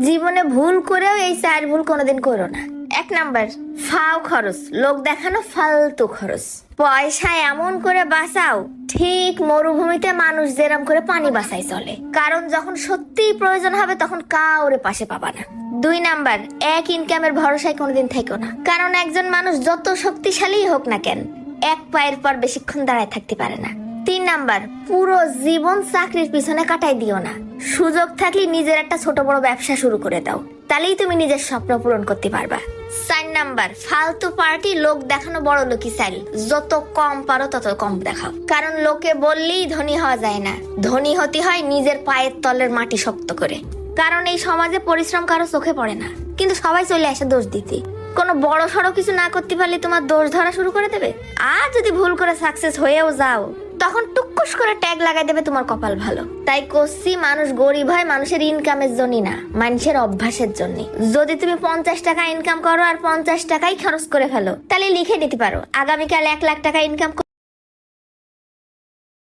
জীবনে ভুল করেও এই 4 ভুল কোনোদিন করো না। 1 নাম্বার, ফাও খরচ, লোক দেখানো ফালতু খরচ। পয়সা এমন করে বাঁচাও ঠিক মরুভূমিতে মানুষ যেরম করে পানি বাঁচাই চলে, কারণ যখন সত্যিই প্রয়োজন হবে তখন কাউরে পাশে পাবা না। 2 নাম্বার, এক ইনকামের ভরসায় কোনোদিন থেকো না, কারণ একজন মানুষ যত শক্তিশালী হোক না কেন এক পায়ের পর বেশিক্ষণ দাঁড়ায় থাকতে পারে না। 3 নাম্বার, পুরো জীবন চাকরির পিছনে কাটাই দিও না, সুযোগ থাকলে নিজের একটা ছোট বড় ব্যবসা শুরু করে দাও, তাহলেই তুমি নিজের স্বপ্ন পূরণ করতে পারবা। 4 নাম্বার, ফালতু পার্টি, লোক দেখানো বড় লোকই চাইল, যত কম পারো তত কম দেখাও, কারণ লোকে বললেই ধনী হওয়া যায় না, ধনী হতে হয় নিজের পায়ের তলের মাটি শক্ত করে। কারণ এই সমাজে পরিশ্রম কারো চোখে পড়ে না, কিন্তু সবাই চলে আসে দোষ দিতে। কোনো বড় সড়ো কিছু না করতে পারলে তোমার দোষ ধরা শুরু করে দেবে, আর যদি ভুল করে সাকসেস হয়েও যাও তখন টুকুস করে ট্যাগ লাগাই দেবে তোমার কপাল ভালো। তাই করছি, মানুষ গরিব হয় মানুষের ইনকামের জন্য না, মানুষের অভ্যাসের জন্য। যদি তুমি 50 টাকা ইনকাম করো আর 50 টাকাই খরচ করে ফেলো, তাহলে লিখে নিতে পারো আগামীকাল 1 লাখ টাকা ইনকাম